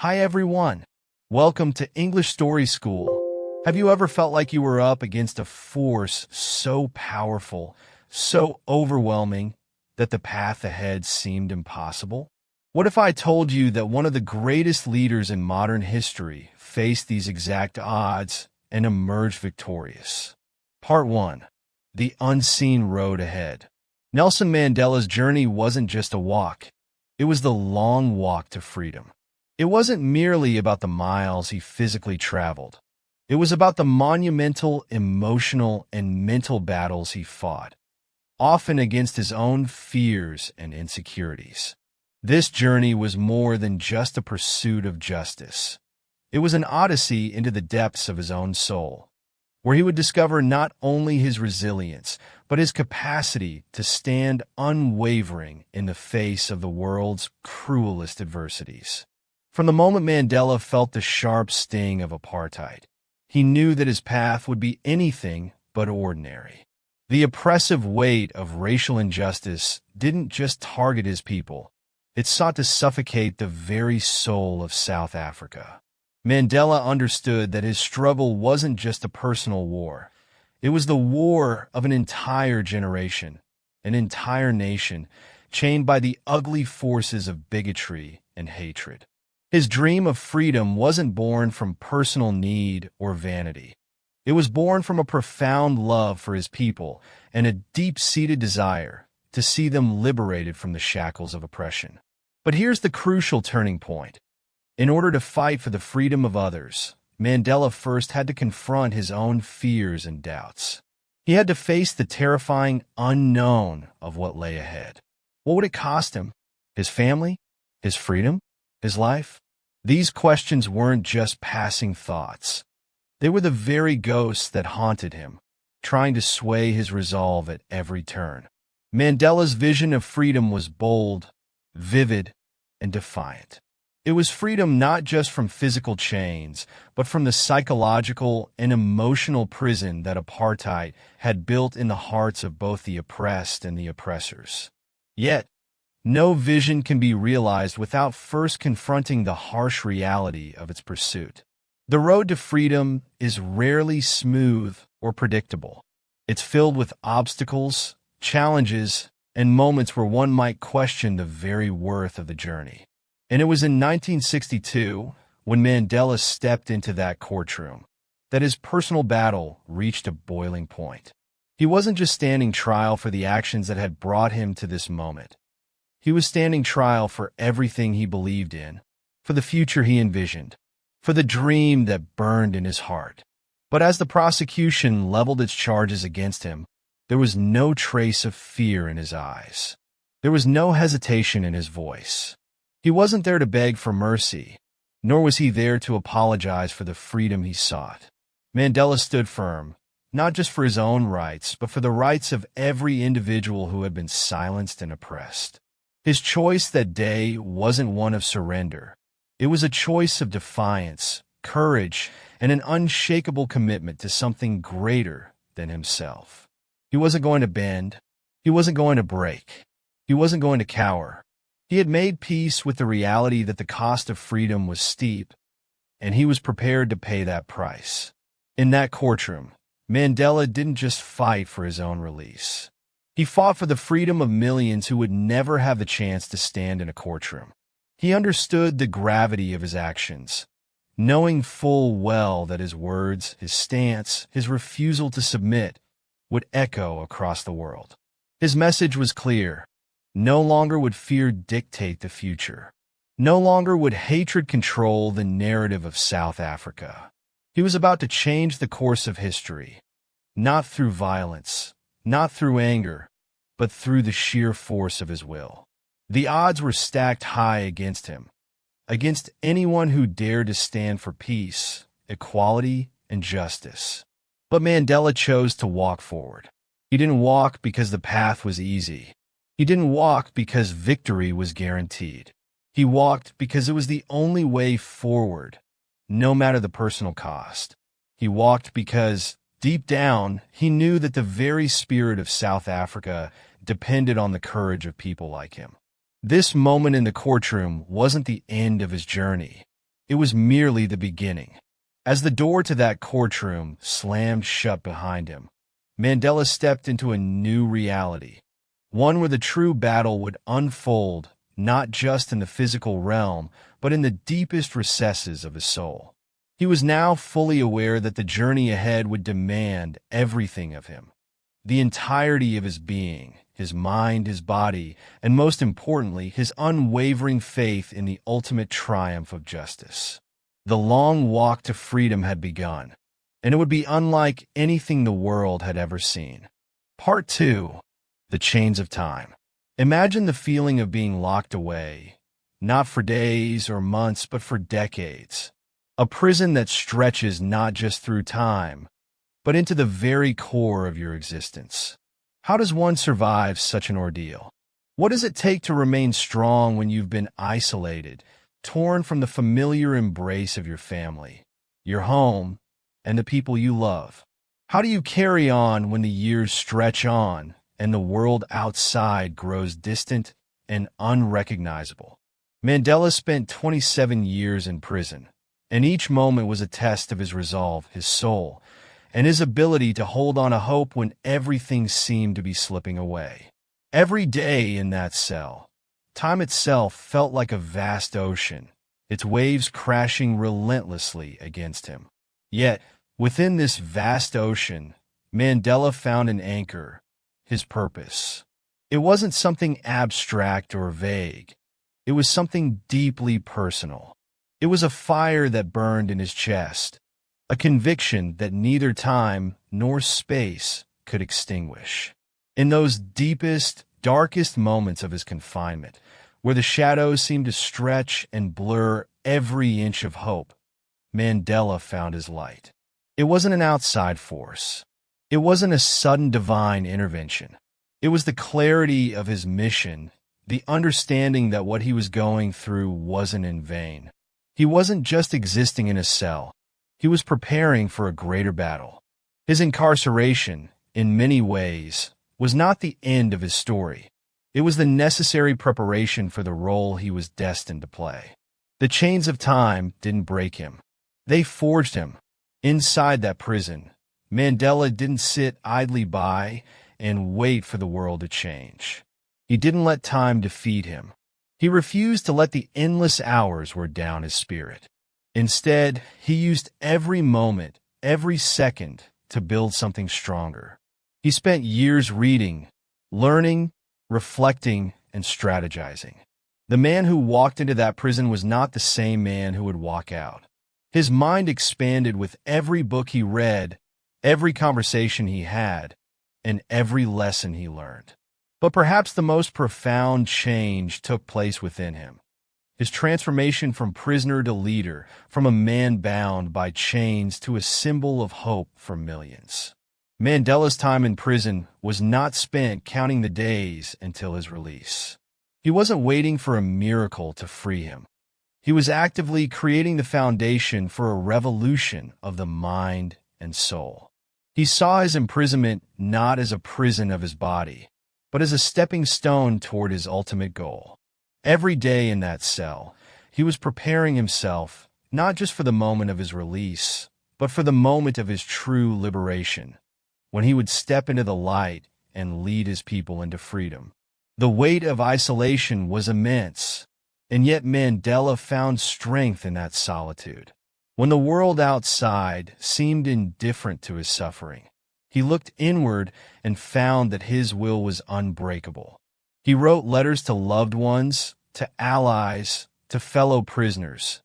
Hi everyone. Welcome to English Story School. Have you ever felt like you were up against a force so powerful, so overwhelming, that the path ahead seemed impossible? What if I told you that one of the greatest leaders in modern history faced these exact odds and emerged victorious? Part 1. The Unseen Road Ahead. Nelson Mandela's journey wasn't just a walk. It was the long walk to freedom. It wasn't merely about the miles he physically traveled. It was about the monumental emotional and mental battles he fought, often against his own fears and insecurities. This journey was more than just a pursuit of justice. It was an odyssey into the depths of his own soul, where he would discover not only his resilience, but his capacity to stand unwavering in the face of the world's cruelest adversities. From the moment Mandela felt the sharp sting of apartheid, he knew that his path would be anything but ordinary. The oppressive weight of racial injustice didn't just target his people, it sought to suffocate the very soul of South Africa. Mandela understood that his struggle wasn't just a personal war. It was the war of an entire generation, an entire nation, chained by the ugly forces of bigotry and hatred. His dream of freedom wasn't born from personal need or vanity. It was born from a profound love for his people and a deep-seated desire to see them liberated from the shackles of oppression. But here's the crucial turning point. In order to fight for the freedom of others, Mandela first had to confront his own fears and doubts. He had to face the terrifying unknown of what lay ahead. What would it cost him? His family? His freedom? His life? These questions weren't just passing thoughts. They were the very ghosts that haunted him, trying to sway his resolve at every turn. Mandela's vision of freedom was bold, vivid, and defiant. It was freedom not just from physical chains, but from the psychological and emotional prison that apartheid had built in the hearts of both the oppressed and the oppressors. Yet, no vision can be realized without first confronting the harsh reality of its pursuit. The road to freedom is rarely smooth or predictable. It's filled with obstacles, challenges, and moments where one might question the very worth of the journey. And it was in 1962, when Mandela stepped into that courtroom, that his personal battle reached a boiling point. He wasn't just standing trial for the actions that had brought him to this moment. He was standing trial for everything he believed in, for the future he envisioned, for the dream that burned in his heart. But as the prosecution leveled its charges against him, there was no trace of fear in his eyes. There was no hesitation in his voice. He wasn't there to beg for mercy, nor was he there to apologize for the freedom he sought. Mandela stood firm, not just for his own rights, but for the rights of every individual who had been silenced and oppressed. His choice that day wasn't one of surrender. It was a choice of defiance, courage, and an unshakable commitment to something greater than himself. He wasn't going to bend. He wasn't going to break. He wasn't going to cower. He had made peace with the reality that the cost of freedom was steep, and he was prepared to pay that price. In that courtroom, Mandela didn't just fight for his own release. He fought for the freedom of millions who would never have the chance to stand in a courtroom. He understood the gravity of his actions, knowing full well that his words, his stance, his refusal to submit would echo across the world. His message was clear. No longer would fear dictate the future. No longer would hatred control the narrative of South Africa. He was about to change the course of history, not through violence, not through anger, but through the sheer force of his will. The odds were stacked high against him, against anyone who dared to stand for peace, equality, and justice. But Mandela chose to walk forward. He didn't walk because the path was easy. He didn't walk because victory was guaranteed. He walked because it was the only way forward, no matter the personal cost. He walked because, deep down, he knew that the very spirit of South Africa depended on the courage of people like him. This moment in the courtroom wasn't the end of his journey. It was merely the beginning. As the door to that courtroom slammed shut behind him, Mandela stepped into a new reality, one where the true battle would unfold not just in the physical realm, but in the deepest recesses of his soul. He was now fully aware that the journey ahead would demand everything of him, the entirety of his being, his mind, his body, and most importantly, his unwavering faith in the ultimate triumph of justice. The long walk to freedom had begun, and it would be unlike anything the world had ever seen. Part 2. The Chains of Time. Imagine the feeling of being locked away, not for days or months, but for decades. A prison that stretches not just through time, but into the very core of your existence. How does one survive such an ordeal? What does it take to remain strong when you've been isolated, torn from the familiar embrace of your family, your home, and the people you love? How do you carry on when the years stretch on and the world outside grows distant and unrecognizable? Mandela spent 27 years in prison, and each moment was a test of his resolve, his soul, and his ability to hold on to hope when everything seemed to be slipping away. Every day in that cell, time itself felt like a vast ocean, its waves crashing relentlessly against him. Yet, within this vast ocean, Mandela found an anchor, his purpose. It wasn't something abstract or vague. It was something deeply personal. It was a fire that burned in his chest, a conviction that neither time nor space could extinguish. In those deepest, darkest moments of his confinement, where the shadows seemed to stretch and blur every inch of hope, Mandela found his light. It wasn't an outside force. It wasn't a sudden divine intervention. It was the clarity of his mission, the understanding that what he was going through wasn't in vain. He wasn't just existing in a cell. He was preparing for a greater battle. His incarceration, in many ways, was not the end of his story. It was the necessary preparation for the role he was destined to play. The chains of time didn't break him. They forged him. Inside that prison, Mandela didn't sit idly by and wait for the world to change. He didn't let time defeat him. He refused to let the endless hours wear down his spirit. Instead, he used every moment, every second, to build something stronger. He spent years reading, learning, reflecting, and strategizing. The man who walked into that prison was not the same man who would walk out. His mind expanded with every book he read, every conversation he had, and every lesson he learned. But perhaps the most profound change took place within him. His transformation from prisoner to leader, from a man bound by chains to a symbol of hope for millions. Mandela's time in prison was not spent counting the days until his release. He wasn't waiting for a miracle to free him. He was actively creating the foundation for a revolution of the mind and soul. He saw his imprisonment not as a prison of his body, but as a stepping stone toward his ultimate goal. Every day in that cell, he was preparing himself not just for the moment of his release, but for the moment of his true liberation, when he would step into the light and lead his people into freedom. The weight of isolation was immense, and yet Mandela found strength in that solitude. When the world outside seemed indifferent to his suffering, he looked inward and found that his will was unbreakable. He wrote letters to loved ones, to allies, to fellow prisoners,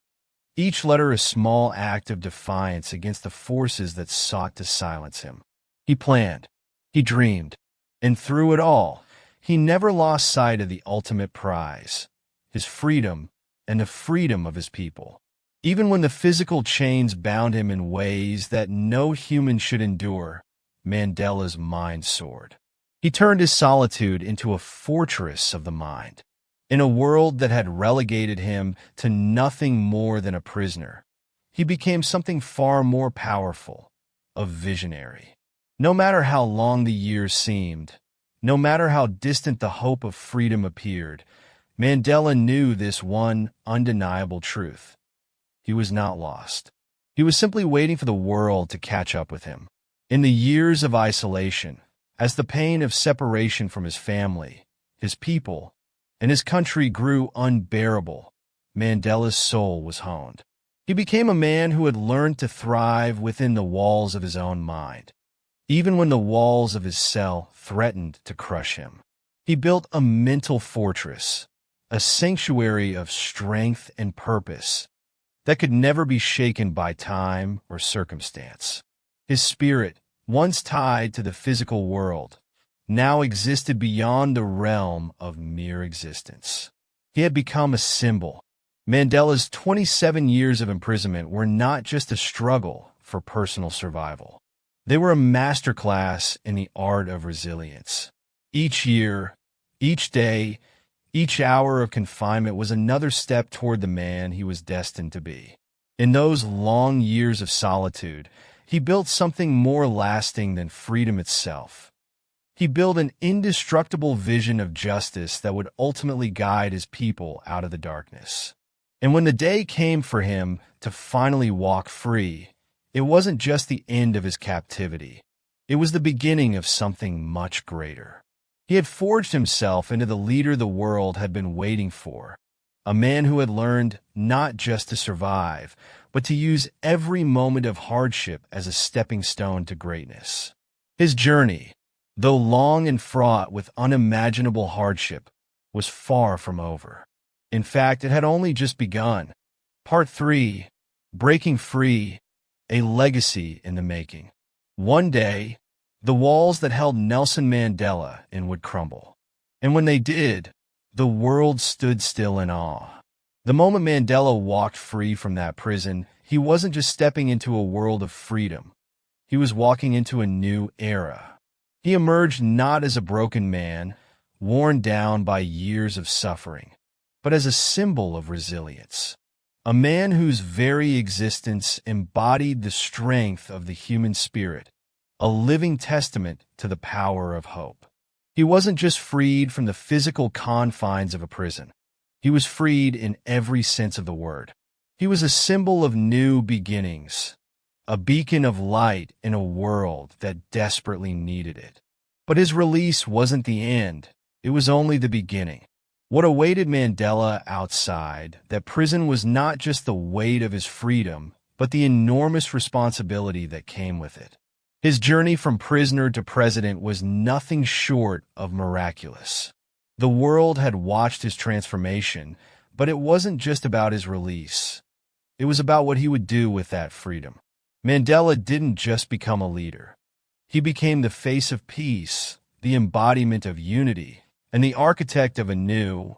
each letter a small act of defiance against the forces that sought to silence him. He planned, he dreamed, and through it all, he never lost sight of the ultimate prize, his freedom and the freedom of his people. Even when the physical chains bound him in ways that no human should endure, Mandela's mind soared. He turned his solitude into a fortress of the mind. In a world that had relegated him to nothing more than a prisoner, he became something far more powerful, a visionary. No matter how long the years seemed, no matter how distant the hope of freedom appeared, Mandela knew this one undeniable truth. he was not lost. He was simply waiting for the world to catch up with him. In the years of isolation, as the pain of separation from his family, his people, and his country grew unbearable, Mandela's soul was honed. He became a man who had learned to thrive within the walls of his own mind, even when the walls of his cell threatened to crush him. He built a mental fortress, a sanctuary of strength and purpose that could never be shaken by time or circumstance. His spirit, once tied to the physical world, now existed beyond the realm of mere existence. He had become a symbol. Mandela's 27 years of imprisonment were not just a struggle for personal survival. They were a masterclass in the art of resilience. Each year, each day, each hour of confinement was another step toward the man he was destined to be. In those long years of solitude, he built something more lasting than freedom itself. He built an indestructible vision of justice that would ultimately guide his people out of the darkness. And when the day came for him to finally walk free, it wasn't just the end of his captivity. It was the beginning of something much greater. He had forged himself into the leader the world had been waiting for, a man who had learned not just to survive, but to use every moment of hardship as a stepping stone to greatness. His journey, though long and fraught with unimaginable hardship, was far from over. In fact, it had only just begun. Part 3, Breaking Free, a Legacy in the Making. One day, the walls that held Nelson Mandela in would crumble. And when they did, the world stood still in awe. The moment Mandela walked free from that prison, he wasn't just stepping into a world of freedom. He was walking into a new era. He emerged not as a broken man, worn down by years of suffering, but as a symbol of resilience. A man whose very existence embodied the strength of the human spirit, a living testament to the power of hope. He wasn't just freed from the physical confines of a prison. He was freed in every sense of the word. He was a symbol of new beginnings, a beacon of light in a world that desperately needed it. But his release wasn't the end. It was only the beginning. What awaited Mandela outside that prison was not just the weight of his freedom, but the enormous responsibility that came with it. His journey from prisoner to president was nothing short of miraculous. The world had watched his transformation, but it wasn't just about his release. It was about what he would do with that freedom. Mandela didn't just become a leader. He became the face of peace, the embodiment of unity, and the architect of a new,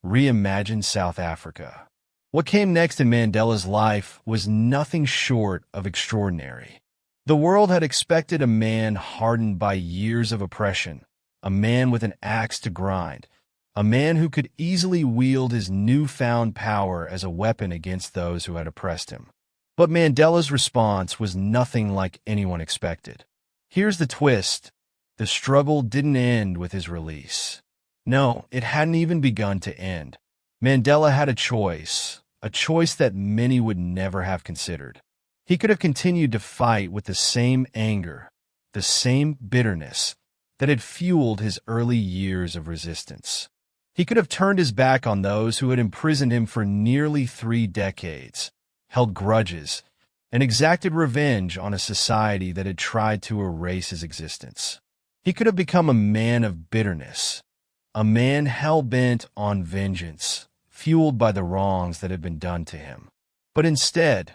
reimagined South Africa. What came next in Mandela's life was nothing short of extraordinary. The world had expected a man hardened by years of oppression, a man with an axe to grind, a man who could easily wield his newfound power as a weapon against those who had oppressed him. But Mandela's response was nothing like anyone expected. Here's the twist. The struggle didn't end with his release. No, it hadn't even begun to end. Mandela had a choice that many would never have considered. He could have continued to fight with the same anger, the same bitterness that had fueled his early years of resistance. He could have turned his back on those who had imprisoned him for nearly 3 decades, held grudges, and exacted revenge on a society that had tried to erase his existence. He could have become a man of bitterness, a man hell-bent on vengeance, fueled by the wrongs that had been done to him. But instead,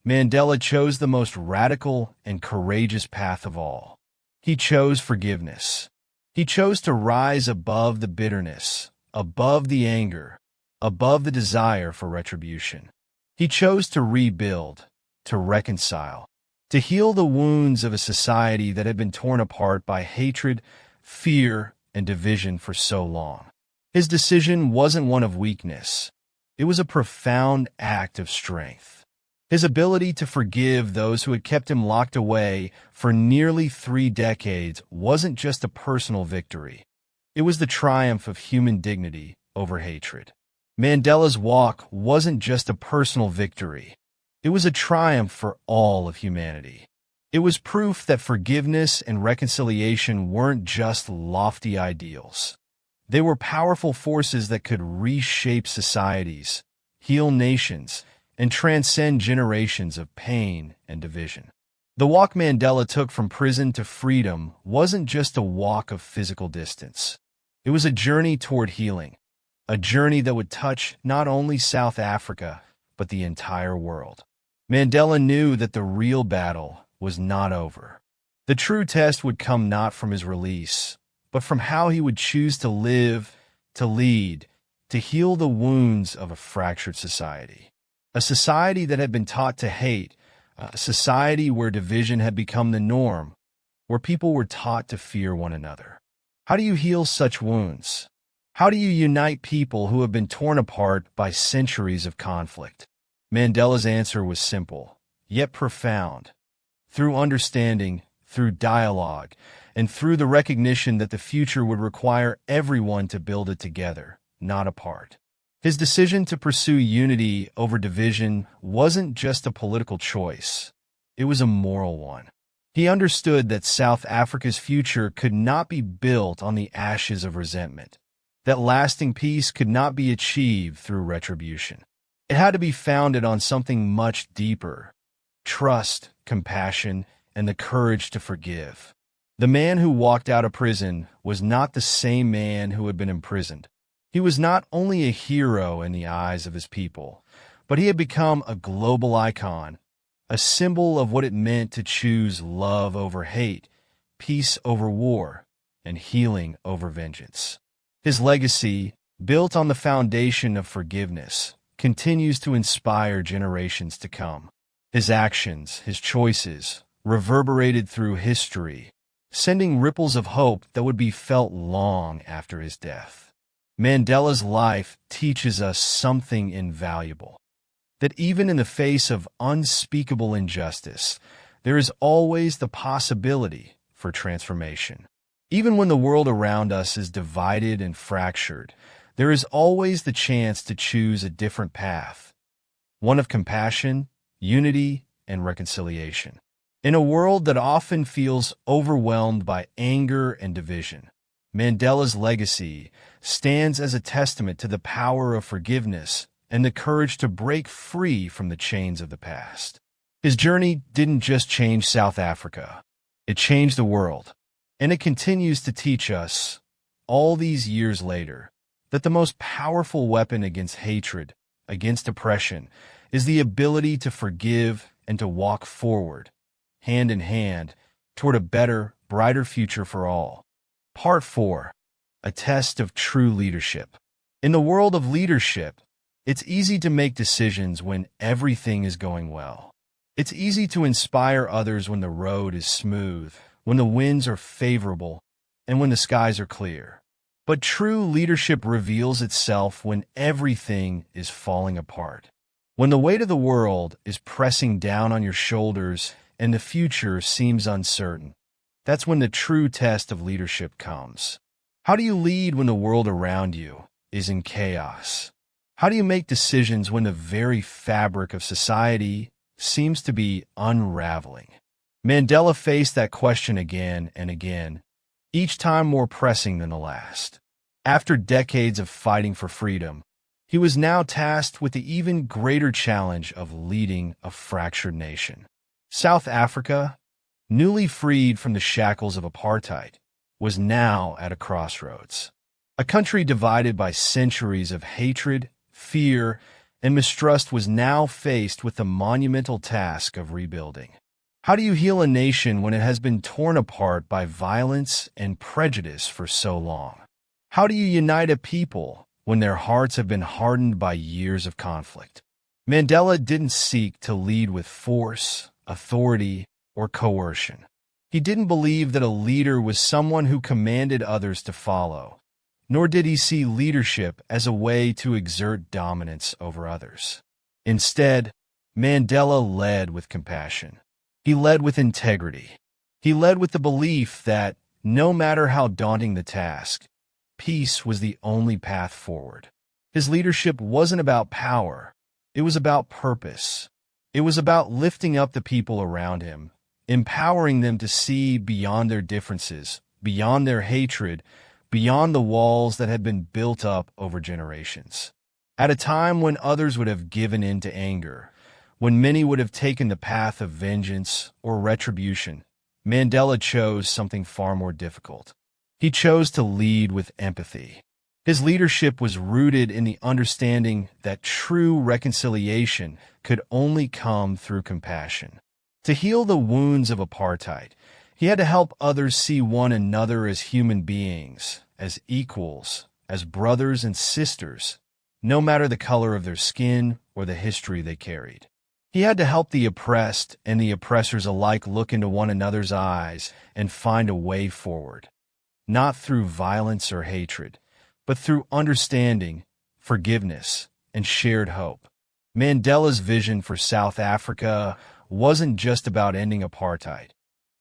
Mandela chose the most radical and courageous path of all. He chose forgiveness. He chose to rise above the bitterness, above the anger, above the desire for retribution. He chose to rebuild, to reconcile, to heal the wounds of a society that had been torn apart by hatred, fear, and division for so long. His decision wasn't one of weakness. It was a profound act of strength. His ability to forgive those who had kept him locked away for nearly 3 decades wasn't just a personal victory. It was the triumph of human dignity over hatred. Mandela's walk wasn't just a personal victory. It was a triumph for all of humanity. It was proof that forgiveness and reconciliation weren't just lofty ideals. They were powerful forces that could reshape societies, heal nations, and transcend generations of pain and division. The walk Mandela took from prison to freedom wasn't just a walk of physical distance. It was a journey toward healing, a journey that would touch not only South Africa, but the entire world. Mandela knew that the real battle was not over. The true test would come not from his release, but from how he would choose to live, to lead, to heal the wounds of a fractured society. A society that had been taught to hate, a society where division had become the norm, where people were taught to fear one another. How do you heal such wounds? How do you unite people who have been torn apart by centuries of conflict? Mandela's answer was simple, yet profound. Through understanding, through dialogue, and through the recognition that the future would require everyone to build it together, not apart. His decision to pursue unity over division wasn't just a political choice. It was a moral one. He understood that South Africa's future could not be built on the ashes of resentment, that lasting peace could not be achieved through retribution. It had to be founded on something much deeper: trust, compassion, and the courage to forgive. The man who walked out of prison was not the same man who had been imprisoned. He was not only a hero in the eyes of his people, but he had become a global icon, a symbol of what it meant to choose love over hate, peace over war, and healing over vengeance. His legacy, built on the foundation of forgiveness, continues to inspire generations to come. His actions, his choices, reverberated through history, sending ripples of hope that would be felt long after his death. Mandela's life teaches us something invaluable: that even in the face of unspeakable injustice, there is always the possibility for transformation. Even when the world around us is divided and fractured, there is always the chance to choose a different path, one of compassion, unity, and reconciliation. In a world that often feels overwhelmed by anger and division, Mandela's legacy stands as a testament to the power of forgiveness and the courage to break free from the chains of the past. His journey didn't just change South Africa, it changed the world. And it continues to teach us, all these years later, that the most powerful weapon against hatred, against oppression, is the ability to forgive and to walk forward, hand in hand, toward a better, brighter future for all. Part 4. A test of true leadership. In the world of leadership, it's easy to make decisions when everything is going well. It's easy to inspire others when the road is smooth, when the winds are favorable, and when the skies are clear. But true leadership reveals itself when everything is falling apart. When the weight of the world is pressing down on your shoulders and the future seems uncertain, that's when the true test of leadership comes. How do you lead when the world around you is in chaos? How do you make decisions when the very fabric of society seems to be unraveling? Mandela faced that question again and again, each time more pressing than the last. After decades of fighting for freedom, he was now tasked with the even greater challenge of leading a fractured nation. South Africa, newly freed from the shackles of apartheid, was now at a crossroads. A country divided by centuries of hatred, fear, and mistrust was now faced with the monumental task of rebuilding. How do you heal a nation when it has been torn apart by violence and prejudice for so long? How do you unite a people when their hearts have been hardened by years of conflict? Mandela didn't seek to lead with force, authority, or coercion. He didn't believe that a leader was someone who commanded others to follow, nor did he see leadership as a way to exert dominance over others. Instead, Mandela led with compassion. He led with integrity. He led with the belief that, no matter how daunting the task, peace was the only path forward. His leadership wasn't about power. It was about purpose. It was about lifting up the people around him, empowering them to see beyond their differences, beyond their hatred, beyond the walls that had been built up over generations. At a time when others would have given in to anger, when many would have taken the path of vengeance or retribution, Mandela chose something far more difficult. He chose to lead with empathy. His leadership was rooted in the understanding that true reconciliation could only come through compassion. To heal the wounds of apartheid, he had to help others see one another as human beings, as equals, as brothers and sisters, no matter the color of their skin or the history they carried. He had to help the oppressed and the oppressors alike look into one another's eyes and find a way forward, not through violence or hatred, but through understanding, forgiveness, and shared hope. Mandela's vision for South Africa wasn't just about ending apartheid.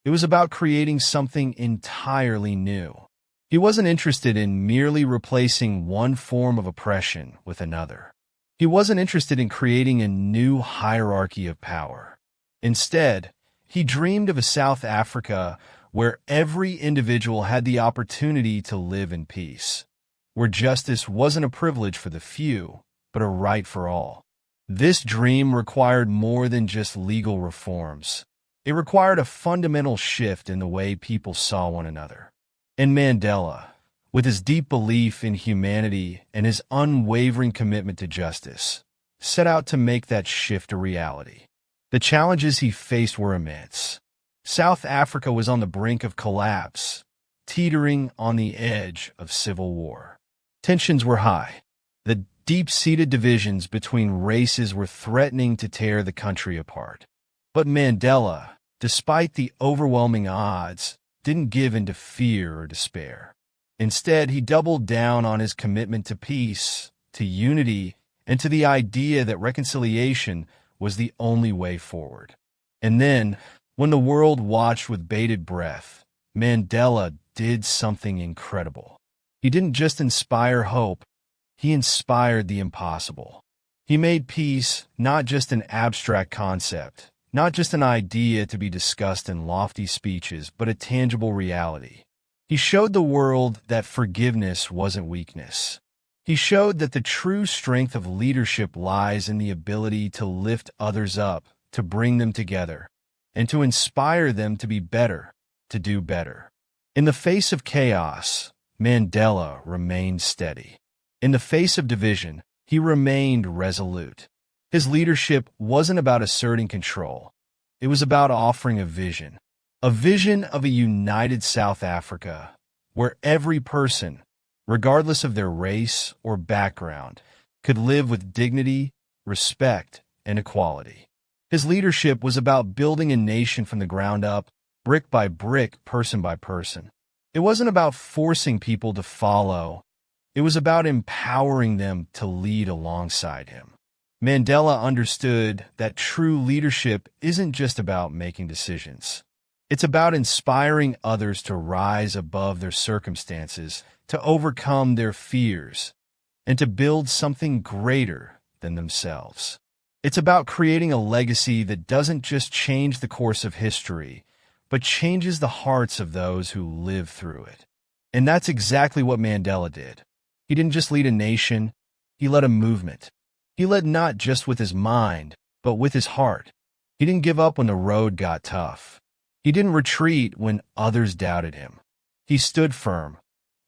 It was about creating something entirely new. He wasn't interested in merely replacing one form of oppression with another. He wasn't interested in creating a new hierarchy of power. Instead, he dreamed of a South Africa where every individual had the opportunity to live in peace, where justice wasn't a privilege for the few, but a right for all. This dream required more than just legal reforms. It required a fundamental shift in the way people saw one another. And Mandela, with his deep belief in humanity and his unwavering commitment to justice, set out to make that shift a reality. The challenges he faced were immense. South Africa was on the brink of collapse, teetering on the edge of civil war. Tensions were high. The deep-seated divisions between races were threatening to tear the country apart. But Mandela, despite the overwhelming odds, didn't give in to fear or despair. Instead, he doubled down on his commitment to peace, to unity, and to the idea that reconciliation was the only way forward. And then, when the world watched with bated breath, Mandela did something incredible. He didn't just inspire hope, he inspired the impossible. He made peace not just an abstract concept, not just an idea to be discussed in lofty speeches, but a tangible reality. He showed the world that forgiveness wasn't weakness. He showed that the true strength of leadership lies in the ability to lift others up, to bring them together, and to inspire them to be better, to do better. In the face of chaos, Mandela remained steady. In the face of division, he remained resolute. His leadership wasn't about asserting control. It was about offering a vision of a united South Africa, where every person, regardless of their race or background, could live with dignity, respect, and equality. His leadership was about building a nation from the ground up, brick by brick, person by person. It wasn't about forcing people to follow. It was about empowering them to lead alongside him. Mandela understood that true leadership isn't just about making decisions. It's about inspiring others to rise above their circumstances, to overcome their fears, and to build something greater than themselves. It's about creating a legacy that doesn't just change the course of history, but changes the hearts of those who live through it. And that's exactly what Mandela did. He didn't just lead a nation, he led a movement. He led not just with his mind, but with his heart. He didn't give up when the road got tough. He didn't retreat when others doubted him. He stood firm,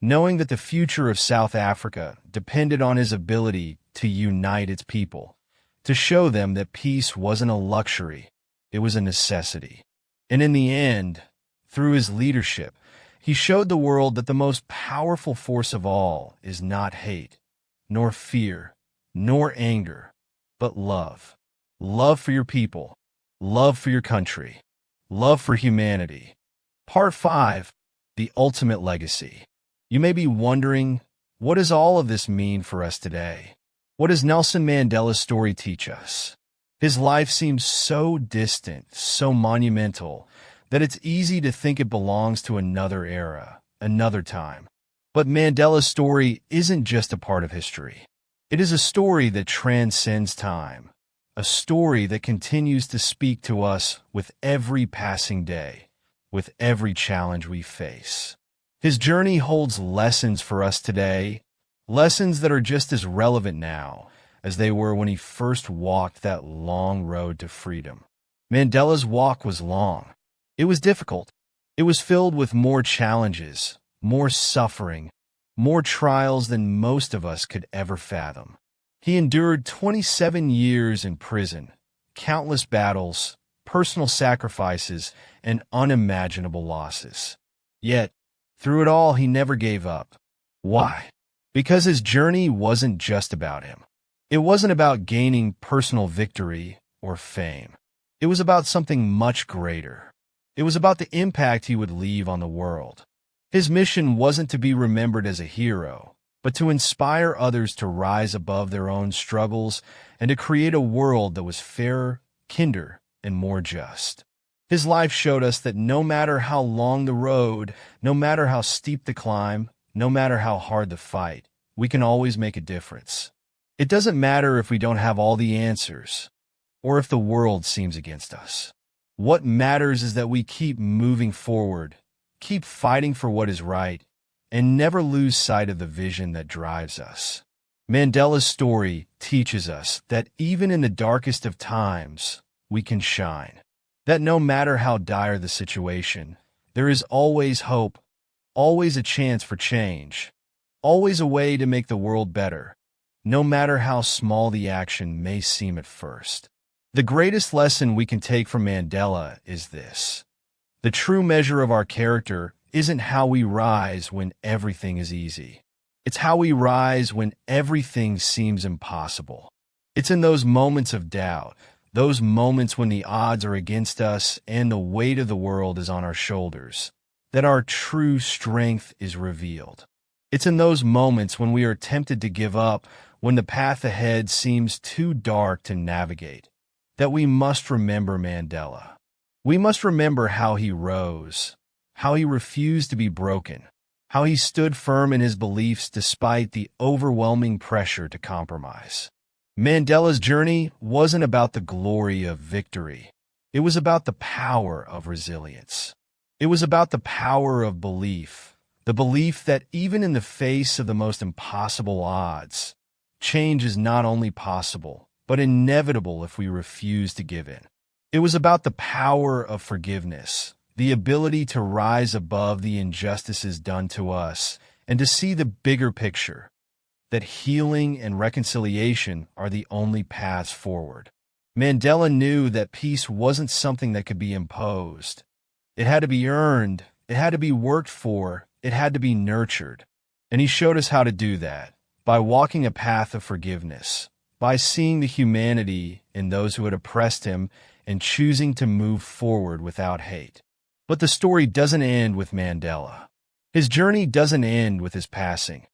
knowing that the future of South Africa depended on his ability to unite its people, to show them that peace wasn't a luxury, it was a necessity. And in the end, through his leadership, he showed the world that the most powerful force of all is not hate, nor fear, nor anger, but love. Love for your people, love for your country, love for humanity. Part 5, the ultimate legacy. You may be wondering, what does all of this mean for us today? What does Nelson Mandela's story teach us? His life seems so distant, so monumental, that it's easy to think it belongs to another era, another time. But Mandela's story isn't just a part of history. It is a story that transcends time, a story that continues to speak to us with every passing day, with every challenge we face. His journey holds lessons for us today, lessons that are just as relevant now as they were when he first walked that long road to freedom. Mandela's walk was long. It was difficult. It was filled with more challenges, more suffering, more trials than most of us could ever fathom. He endured 27 years in prison, countless battles, personal sacrifices, and unimaginable losses. Yet, through it all, he never gave up. Why? Because his journey wasn't just about him. It wasn't about gaining personal victory or fame. It was about something much greater. It was about the impact he would leave on the world. His mission wasn't to be remembered as a hero, but to inspire others to rise above their own struggles and to create a world that was fairer, kinder, and more just. His life showed us that no matter how long the road, no matter how steep the climb, no matter how hard the fight, we can always make a difference. It doesn't matter if we don't have all the answers, or if the world seems against us. What matters is that we keep moving forward, keep fighting for what is right, and never lose sight of the vision that drives us. Mandela's story teaches us that even in the darkest of times, we can shine. That no matter how dire the situation, there is always hope, always a chance for change, always a way to make the world better, no matter how small the action may seem at first. The greatest lesson we can take from Mandela is this: the true measure of our character isn't how we rise when everything is easy. It's how we rise when everything seems impossible. It's in those moments of doubt, those moments when the odds are against us and the weight of the world is on our shoulders, that our true strength is revealed. It's in those moments when we are tempted to give up, when the path ahead seems too dark to navigate, that we must remember Mandela. We must remember how he rose, how he refused to be broken, how he stood firm in his beliefs despite the overwhelming pressure to compromise. Mandela's journey wasn't about the glory of victory. It was about the power of resilience. It was about the power of belief, the belief that even in the face of the most impossible odds, change is not only possible, but inevitable if we refuse to give in. It was about the power of forgiveness, the ability to rise above the injustices done to us and to see the bigger picture, that healing and reconciliation are the only paths forward. Mandela knew that peace wasn't something that could be imposed. It had to be earned, it had to be worked for, it had to be nurtured. And he showed us how to do that, by walking a path of forgiveness, by seeing the humanity in those who had oppressed him and choosing to move forward without hate. But the story doesn't end with Mandela. His journey doesn't end with his passing,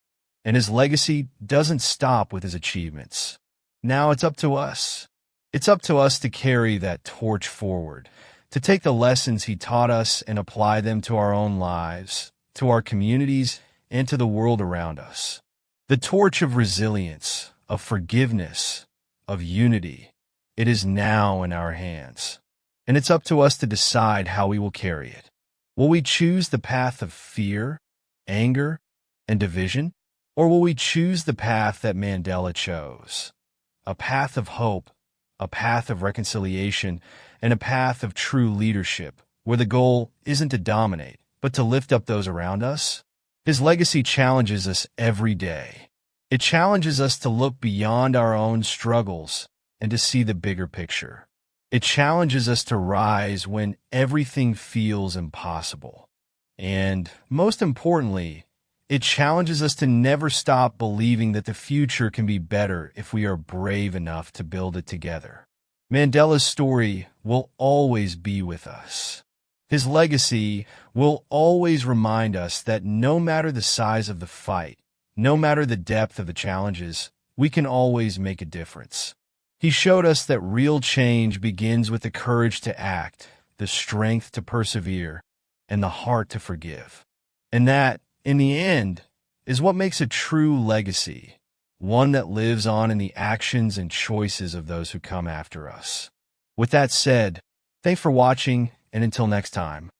and his legacy doesn't stop with his achievements. Now it's up to us. It's up to us to carry that torch forward, to take the lessons he taught us and apply them to our own lives, to our communities, and to the world around us. The torch of resilience, of forgiveness, of unity, it is now in our hands. And it's up to us to decide how we will carry it. Will we choose the path of fear, anger, and division? Or will we choose the path that Mandela chose? A path of hope, a path of reconciliation, and a path of true leadership, where the goal isn't to dominate, but to lift up those around us? His legacy challenges us every day. It challenges us to look beyond our own struggles and to see the bigger picture. It challenges us to rise when everything feels impossible. And, most importantly, it challenges us to never stop believing that the future can be better if we are brave enough to build it together. Mandela's story will always be with us. His legacy will always remind us that no matter the size of the fight, no matter the depth of the challenges, we can always make a difference. He showed us that real change begins with the courage to act, the strength to persevere, and the heart to forgive. And that, in the end, is what makes a true legacy, one that lives on in the actions and choices of those who come after us. With that said, thanks for watching, and until next time.